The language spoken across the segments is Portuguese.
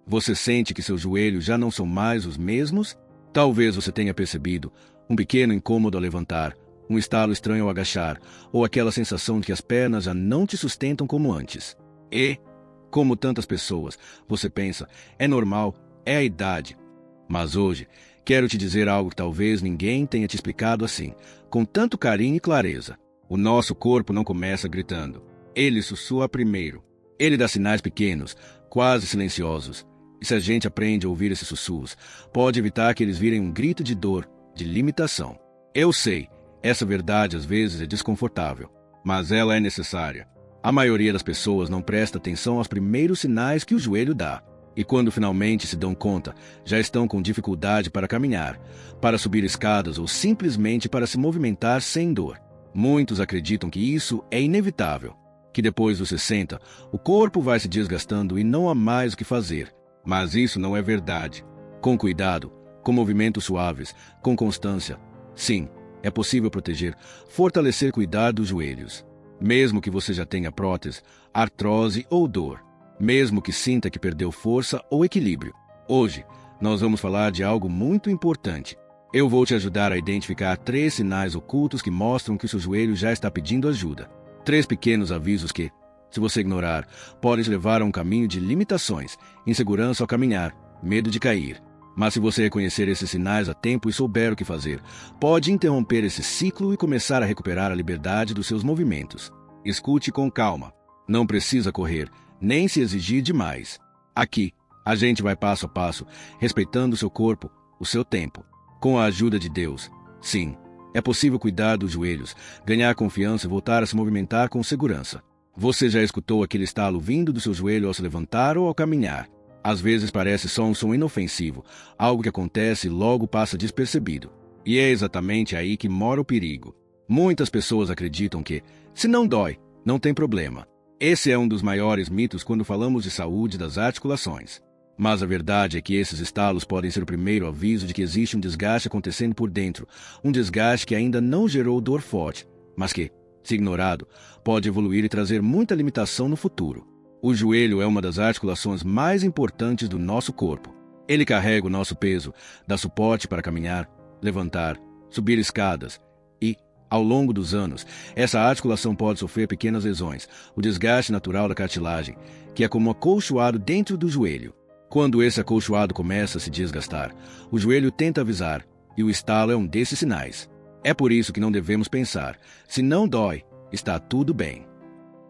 Você sente que seus joelhos já não são mais os mesmos? Talvez você tenha percebido um pequeno incômodo ao levantar, um estalo estranho ao agachar, ou aquela sensação de que as pernas já não te sustentam como antes. E, como tantas pessoas, você pensa, é normal, é a idade. Mas hoje, quero te dizer algo que talvez ninguém tenha te explicado assim, com tanto carinho e clareza. O nosso corpo não começa gritando. Ele sussurra primeiro. Ele dá sinais pequenos, quase silenciosos. E se a gente aprende a ouvir esses sussurros, pode evitar que eles virem um grito de dor, de limitação. Eu sei, essa verdade às vezes é desconfortável, mas ela é necessária. A maioria das pessoas não presta atenção aos primeiros sinais que o joelho dá. E quando finalmente se dão conta, já estão com dificuldade para caminhar, para subir escadas ou simplesmente para se movimentar sem dor. Muitos acreditam que isso é inevitável, que depois dos 60, o corpo vai se desgastando e não há mais o que fazer. Mas isso não é verdade. Com cuidado, com movimentos suaves, com constância, sim, é possível proteger, fortalecer e cuidar dos joelhos. Mesmo que você já tenha prótese, artrose ou dor. Mesmo que sinta que perdeu força ou equilíbrio. Hoje, nós vamos falar de algo muito importante. Eu vou te ajudar a identificar 3 sinais ocultos que mostram que o seu joelho já está pedindo ajuda. 3 pequenos avisos que, se você ignorar, podem te levar a um caminho de limitações, insegurança ao caminhar, medo de cair. Mas se você reconhecer esses sinais a tempo e souber o que fazer, pode interromper esse ciclo e começar a recuperar a liberdade dos seus movimentos. Escute com calma. Não precisa correr, nem se exigir demais. Aqui, a gente vai passo a passo, respeitando o seu corpo, o seu tempo. Com a ajuda de Deus, sim, é possível cuidar dos joelhos, ganhar confiança e voltar a se movimentar com segurança. Você já escutou aquele estalo vindo do seu joelho ao se levantar ou ao caminhar? Às vezes parece só um som inofensivo, algo que acontece e logo passa despercebido. E é exatamente aí que mora o perigo. Muitas pessoas acreditam que, se não dói, não tem problema. Esse é um dos maiores mitos quando falamos de saúde das articulações. Mas a verdade é que esses estalos podem ser o primeiro aviso de que existe um desgaste acontecendo por dentro, um desgaste que ainda não gerou dor forte, mas que, se ignorado, pode evoluir e trazer muita limitação no futuro. O joelho é uma das articulações mais importantes do nosso corpo. Ele carrega o nosso peso, dá suporte para caminhar, levantar, subir escadas e, ao longo dos anos, essa articulação pode sofrer pequenas lesões, o desgaste natural da cartilagem, que é como um acolchoado dentro do joelho. Quando esse acolchoado começa a se desgastar, o joelho tenta avisar, e o estalo é um desses sinais. É por isso que não devemos pensar, se não dói, está tudo bem.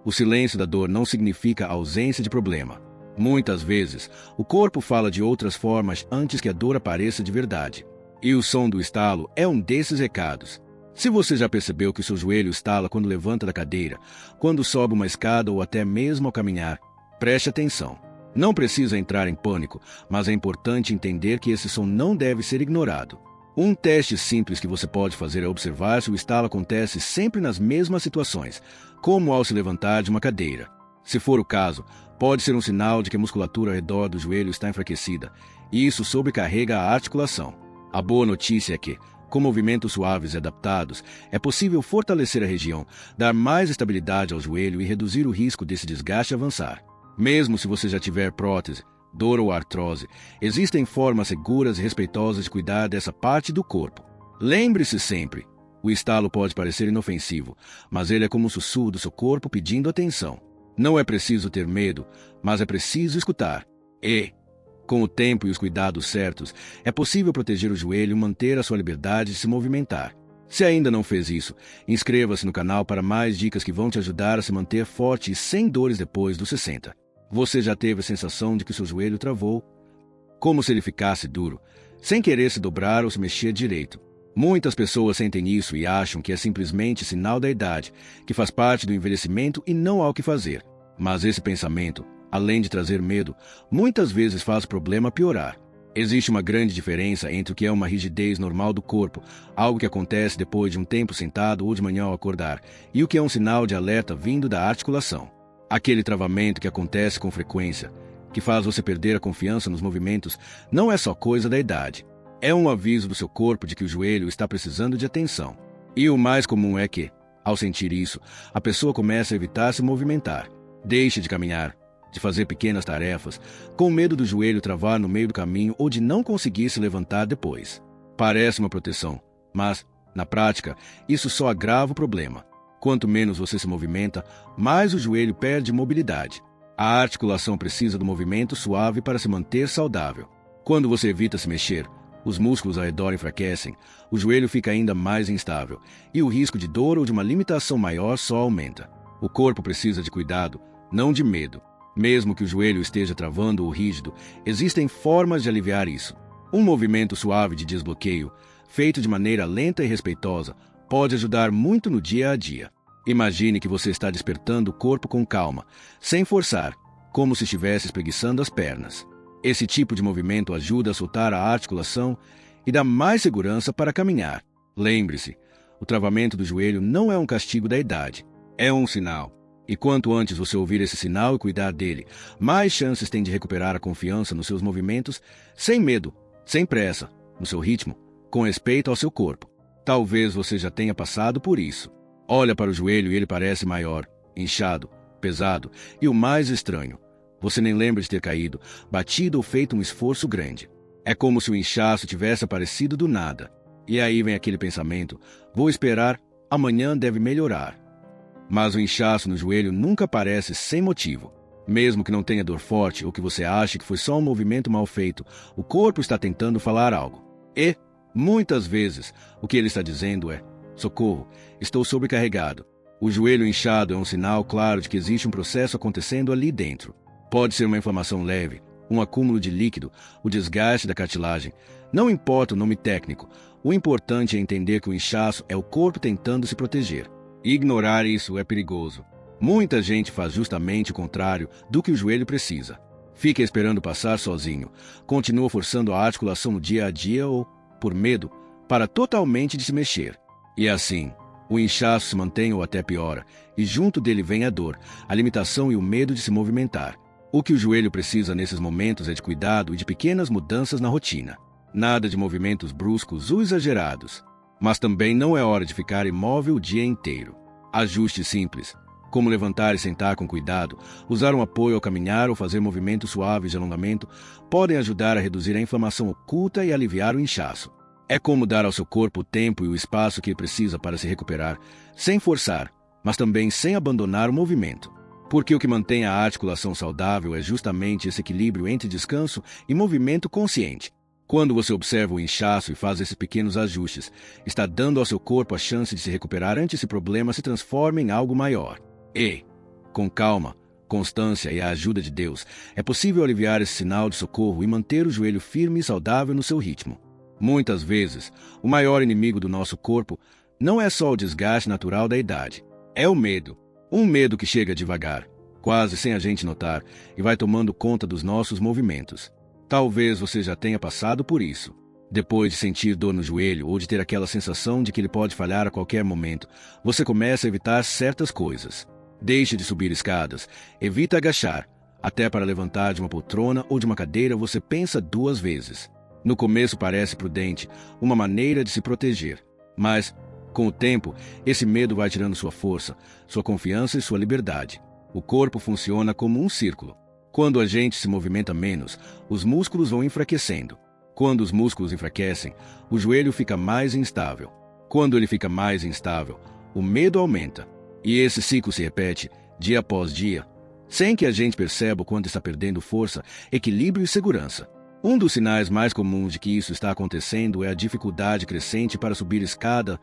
O silêncio da dor não significa ausência de problema. Muitas vezes, o corpo fala de outras formas antes que a dor apareça de verdade. E o som do estalo é um desses recados. Se você já percebeu que o seu joelho estala quando levanta da cadeira, quando sobe uma escada ou até mesmo ao caminhar, preste atenção. Não precisa entrar em pânico, mas é importante entender que esse som não deve ser ignorado. Um teste simples que você pode fazer é observar se o estalo acontece sempre nas mesmas situações, como ao se levantar de uma cadeira. Se for o caso, pode ser um sinal de que a musculatura ao redor do joelho está enfraquecida, e isso sobrecarrega a articulação. A boa notícia é que, com movimentos suaves e adaptados, é possível fortalecer a região, dar mais estabilidade ao joelho e reduzir o risco desse desgaste avançar. Mesmo se você já tiver prótese, dor ou artrose, existem formas seguras e respeitosas de cuidar dessa parte do corpo. Lembre-se sempre, o estalo pode parecer inofensivo, mas ele é como um sussurro do seu corpo pedindo atenção. Não é preciso ter medo, mas é preciso escutar. E, com o tempo e os cuidados certos, é possível proteger o joelho e manter a sua liberdade de se movimentar. Se ainda não fez isso, inscreva-se no canal para mais dicas que vão te ajudar a se manter forte e sem dores depois dos 60. Você já teve a sensação de que seu joelho travou? Como se ele ficasse duro, sem querer se dobrar ou se mexer direito. Muitas pessoas sentem isso e acham que é simplesmente sinal da idade, que faz parte do envelhecimento e não há o que fazer. Mas esse pensamento, além de trazer medo, muitas vezes faz o problema piorar. Existe uma grande diferença entre o que é uma rigidez normal do corpo, algo que acontece depois de um tempo sentado ou de manhã ao acordar, e o que é um sinal de alerta vindo da articulação. Aquele travamento que acontece com frequência, que faz você perder a confiança nos movimentos, não é só coisa da idade. É um aviso do seu corpo de que o joelho está precisando de atenção. E o mais comum é que, ao sentir isso, a pessoa começa a evitar se movimentar. Deixe de caminhar, de fazer pequenas tarefas, com medo do joelho travar no meio do caminho ou de não conseguir se levantar depois. Parece uma proteção, mas, na prática, isso só agrava o problema. Quanto menos você se movimenta, mais o joelho perde mobilidade. A articulação precisa do movimento suave para se manter saudável. Quando você evita se mexer, os músculos ao redor enfraquecem, o joelho fica ainda mais instável, e o risco de dor ou de uma limitação maior só aumenta. O corpo precisa de cuidado, não de medo. Mesmo que o joelho esteja travando ou rígido, existem formas de aliviar isso. Um movimento suave de desbloqueio, feito de maneira lenta e respeitosa, pode ajudar muito no dia a dia. Imagine que você está despertando o corpo com calma, sem forçar, como se estivesse espreguiçando as pernas. Esse tipo de movimento ajuda a soltar a articulação e dá mais segurança para caminhar. Lembre-se, o travamento do joelho não é um castigo da idade, é um sinal. E quanto antes você ouvir esse sinal e cuidar dele, mais chances tem de recuperar a confiança nos seus movimentos, sem medo, sem pressa, no seu ritmo, com respeito ao seu corpo. Talvez você já tenha passado por isso. Olha para o joelho e ele parece maior, inchado, pesado e o mais estranho. Você nem lembra de ter caído, batido ou feito um esforço grande. É como se o inchaço tivesse aparecido do nada. E aí vem aquele pensamento: vou esperar, amanhã deve melhorar. Mas o inchaço no joelho nunca aparece sem motivo. Mesmo que não tenha dor forte ou que você ache que foi só um movimento mal feito, o corpo está tentando falar algo. E, muitas vezes, o que ele está dizendo é: socorro, estou sobrecarregado. O joelho inchado é um sinal claro de que existe um processo acontecendo ali dentro. Pode ser uma inflamação leve, um acúmulo de líquido, o desgaste da cartilagem. Não importa o nome técnico, o importante é entender que o inchaço é o corpo tentando se proteger. Ignorar isso é perigoso. Muita gente faz justamente o contrário do que o joelho precisa. Fica esperando passar sozinho, continua forçando a articulação no dia a dia ou, por medo, para totalmente de se mexer. E assim, o inchaço se mantém ou até piora, e junto dele vem a dor, a limitação e o medo de se movimentar. O que o joelho precisa nesses momentos é de cuidado e de pequenas mudanças na rotina. Nada de movimentos bruscos ou exagerados. Mas também não é hora de ficar imóvel o dia inteiro. Ajustes simples, como levantar e sentar com cuidado, usar um apoio ao caminhar ou fazer movimentos suaves de alongamento, podem ajudar a reduzir a inflamação oculta e aliviar o inchaço. É como dar ao seu corpo o tempo e o espaço que ele precisa para se recuperar, sem forçar, mas também sem abandonar o movimento. Porque o que mantém a articulação saudável é justamente esse equilíbrio entre descanso e movimento consciente. Quando você observa o inchaço e faz esses pequenos ajustes, está dando ao seu corpo a chance de se recuperar antes que esse problema se transforme em algo maior. E, com calma, constância e a ajuda de Deus, é possível aliviar esse sinal de socorro e manter o joelho firme e saudável no seu ritmo. Muitas vezes, o maior inimigo do nosso corpo não é só o desgaste natural da idade, é o medo. Um medo que chega devagar, quase sem a gente notar, e vai tomando conta dos nossos movimentos. Talvez você já tenha passado por isso. Depois de sentir dor no joelho ou de ter aquela sensação de que ele pode falhar a qualquer momento, você começa a evitar certas coisas. Deixe de subir escadas, evita agachar. Até para levantar de uma poltrona ou de uma cadeira você pensa 2 vezes. No começo parece prudente, uma maneira de se proteger. Mas, com o tempo, esse medo vai tirando sua força, sua confiança e sua liberdade. O corpo funciona como um círculo. Quando a gente se movimenta menos, os músculos vão enfraquecendo. Quando os músculos enfraquecem, o joelho fica mais instável. Quando ele fica mais instável, o medo aumenta. E esse ciclo se repete, dia após dia, sem que a gente perceba o quanto está perdendo força, equilíbrio e segurança. Um dos sinais mais comuns de que isso está acontecendo é a dificuldade crescente para subir escadas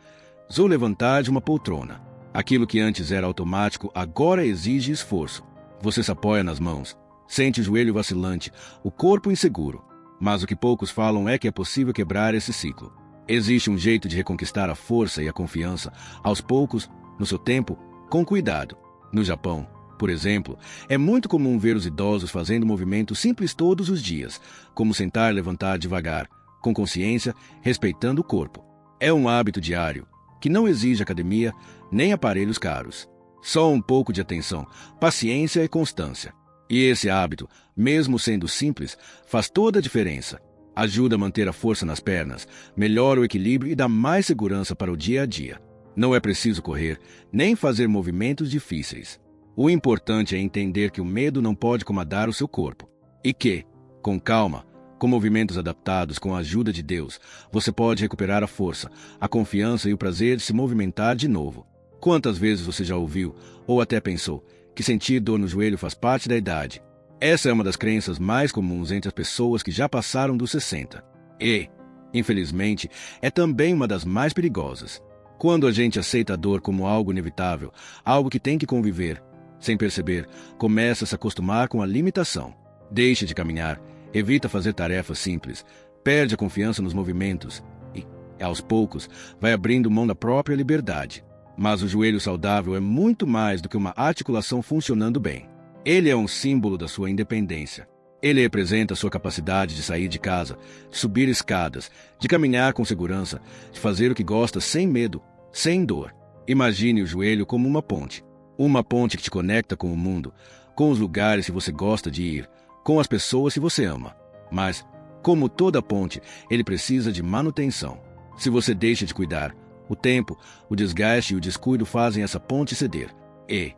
ou levantar de uma poltrona. Aquilo que antes era automático agora exige esforço. Você se apoia nas mãos, sente o joelho vacilante, o corpo inseguro. Mas o que poucos falam é que é possível quebrar esse ciclo. Existe um jeito de reconquistar a força e a confiança, aos poucos, no seu tempo, com cuidado. No Japão, por exemplo, é muito comum ver os idosos fazendo movimentos simples todos os dias, como sentar e levantar devagar, com consciência, respeitando o corpo. É um hábito diário, que não exige academia nem aparelhos caros. Só um pouco de atenção, paciência e constância. E esse hábito, mesmo sendo simples, faz toda a diferença. Ajuda a manter a força nas pernas, melhora o equilíbrio e dá mais segurança para o dia a dia. Não é preciso correr, nem fazer movimentos difíceis. O importante é entender que o medo não pode comandar o seu corpo e que, com calma, com movimentos adaptados com a ajuda de Deus, você pode recuperar a força, a confiança e o prazer de se movimentar de novo. Quantas vezes você já ouviu, ou até pensou, que sentir dor no joelho faz parte da idade? Essa é uma das crenças mais comuns entre as pessoas que já passaram dos 60. E, infelizmente, é também uma das mais perigosas. Quando a gente aceita a dor como algo inevitável, algo que tem que conviver, sem perceber, começa a se acostumar com a limitação. Deixa de caminhar, evita fazer tarefas simples, perde a confiança nos movimentos e, aos poucos, vai abrindo mão da própria liberdade. Mas o joelho saudável é muito mais do que uma articulação funcionando bem. Ele é um símbolo da sua independência. Ele representa a sua capacidade de sair de casa, de subir escadas, de caminhar com segurança, de fazer o que gosta sem medo, sem dor. Imagine o joelho como uma ponte. Uma ponte que te conecta com o mundo, com os lugares que você gosta de ir, com as pessoas que você ama. Mas, como toda ponte, ele precisa de manutenção. Se você deixa de cuidar, o tempo, o desgaste e o descuido fazem essa ponte ceder. E,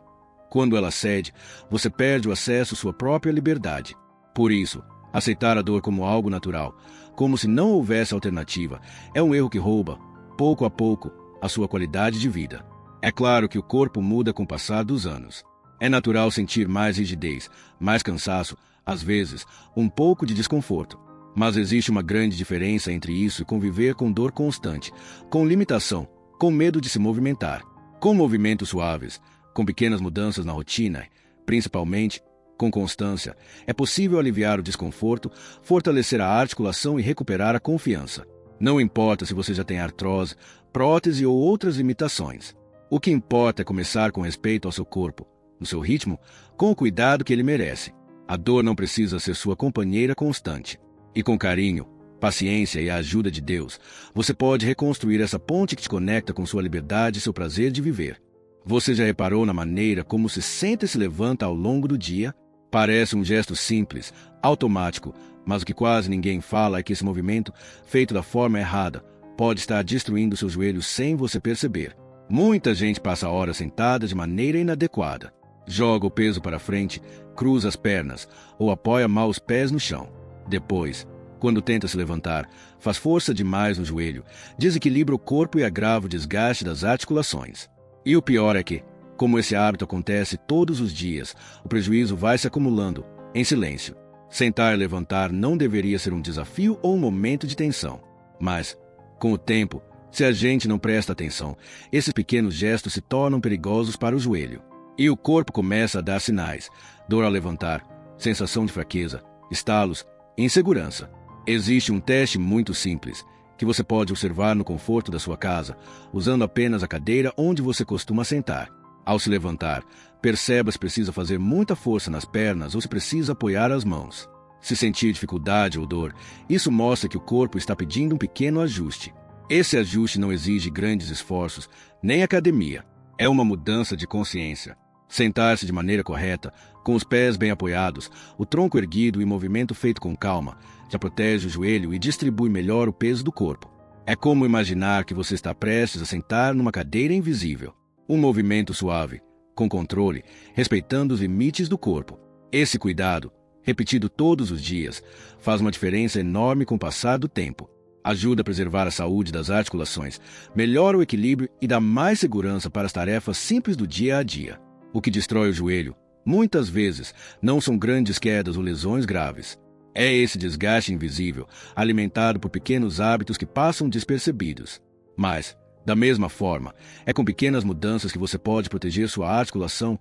quando ela cede, você perde o acesso à sua própria liberdade. Por isso, aceitar a dor como algo natural, como se não houvesse alternativa, é um erro que rouba, pouco a pouco, a sua qualidade de vida. É claro que o corpo muda com o passar dos anos. É natural sentir mais rigidez, mais cansaço, às vezes, um pouco de desconforto. Mas existe uma grande diferença entre isso e conviver com dor constante, com limitação, com medo de se movimentar. Com movimentos suaves, com pequenas mudanças na rotina, principalmente com constância, é possível aliviar o desconforto, fortalecer a articulação e recuperar a confiança. Não importa se você já tem artrose, prótese ou outras limitações. O que importa é começar com respeito ao seu corpo, no seu ritmo, com o cuidado que ele merece. A dor não precisa ser sua companheira constante. E com carinho, paciência e a ajuda de Deus, você pode reconstruir essa ponte que te conecta com sua liberdade e seu prazer de viver. Você já reparou na maneira como se senta e se levanta ao longo do dia? Parece um gesto simples, automático, mas o que quase ninguém fala é que esse movimento, feito da forma errada, pode estar destruindo seus joelhos sem você perceber. Muita gente passa horas sentada de maneira inadequada. Joga o peso para frente, cruza as pernas ou apoia mal os pés no chão. Depois, quando tenta se levantar, faz força demais no joelho, desequilibra o corpo e agrava o desgaste das articulações. E o pior é que, como esse hábito acontece todos os dias, o prejuízo vai se acumulando, em silêncio. Sentar e levantar não deveria ser um desafio ou um momento de tensão. Mas, com o tempo, se a gente não presta atenção, esses pequenos gestos se tornam perigosos para o joelho. E o corpo começa a dar sinais: dor ao levantar, sensação de fraqueza, estalos, insegurança. Existe um teste muito simples, que você pode observar no conforto da sua casa, usando apenas a cadeira onde você costuma sentar. Ao se levantar, perceba se precisa fazer muita força nas pernas ou se precisa apoiar as mãos. Se sentir dificuldade ou dor, isso mostra que o corpo está pedindo um pequeno ajuste. Esse ajuste não exige grandes esforços, nem academia. É uma mudança de consciência. Sentar-se de maneira correta, com os pés bem apoiados, o tronco erguido e movimento feito com calma, já protege o joelho e distribui melhor o peso do corpo. É como imaginar que você está prestes a sentar numa cadeira invisível. Um movimento suave, com controle, respeitando os limites do corpo. Esse cuidado, repetido todos os dias, faz uma diferença enorme com o passar do tempo. Ajuda a preservar a saúde das articulações, melhora o equilíbrio e dá mais segurança para as tarefas simples do dia a dia. O que destrói o joelho, muitas vezes, não são grandes quedas ou lesões graves. É esse desgaste invisível, alimentado por pequenos hábitos que passam despercebidos. Mas, da mesma forma, é com pequenas mudanças que você pode proteger sua articulação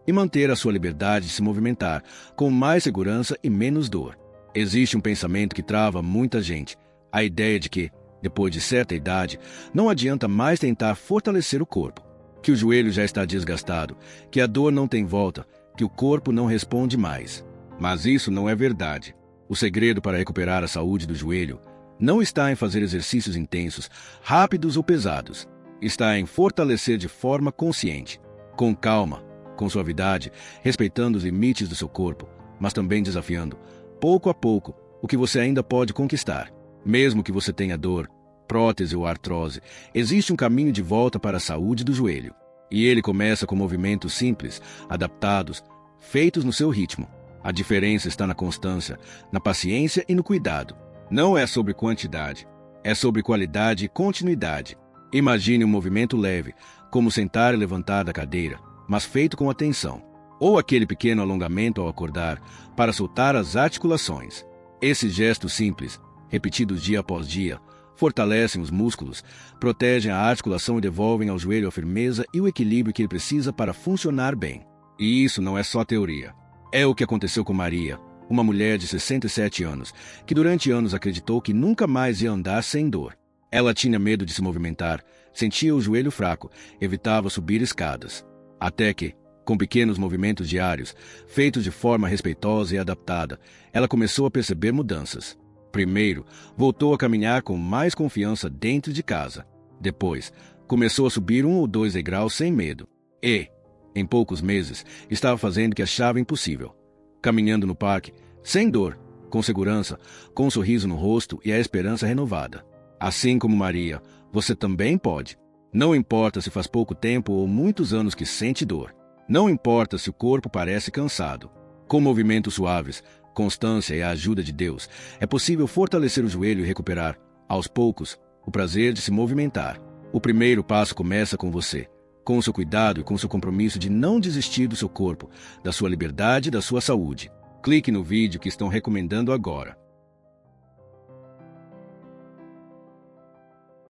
e manter a sua liberdade de se movimentar com mais segurança e menos dor. Existe um pensamento que trava muita gente: a ideia de que, depois de certa idade, não adianta mais tentar fortalecer o corpo, que o joelho já está desgastado, que a dor não tem volta, que o corpo não responde mais. Mas isso não é verdade. O segredo para recuperar a saúde do joelho não está em fazer exercícios intensos, rápidos ou pesados. Está em fortalecer de forma consciente, com calma, com suavidade, respeitando os limites do seu corpo, mas também desafiando, pouco a pouco, o que você ainda pode conquistar. Mesmo que você tenha dor, prótese ou artrose, existe um caminho de volta para a saúde do joelho. E ele começa com movimentos simples, adaptados, feitos no seu ritmo. A diferença está na constância, na paciência e no cuidado. Não é sobre quantidade, é sobre qualidade e continuidade. Imagine um movimento leve, como sentar e levantar da cadeira, mas feito com atenção. Ou aquele pequeno alongamento ao acordar, para soltar as articulações. Esses gestos simples, repetidos dia após dia, fortalecem os músculos, protegem a articulação e devolvem ao joelho a firmeza e o equilíbrio que ele precisa para funcionar bem. E isso não é só teoria. É o que aconteceu com Maria, uma mulher de 67 anos, que durante anos acreditou que nunca mais ia andar sem dor. Ela tinha medo de se movimentar, sentia o joelho fraco, evitava subir escadas. Até que, com pequenos movimentos diários, feitos de forma respeitosa e adaptada, ela começou a perceber mudanças. Primeiro, voltou a caminhar com mais confiança dentro de casa. Depois, começou a subir 1 ou 2 degraus sem medo. E, em poucos meses, estava fazendo o que achava impossível. Caminhando no parque, sem dor, com segurança, com um sorriso no rosto e a esperança renovada. Assim como Maria, você também pode. Não importa se faz pouco tempo ou muitos anos que sente dor. Não importa se o corpo parece cansado. Com movimentos suaves, constância e a ajuda de Deus, é possível fortalecer o joelho e recuperar, aos poucos, o prazer de se movimentar. O primeiro passo começa com você, com o seu cuidado e com o seu compromisso de não desistir do seu corpo, da sua liberdade e da sua saúde. Clique no vídeo que estão recomendando agora.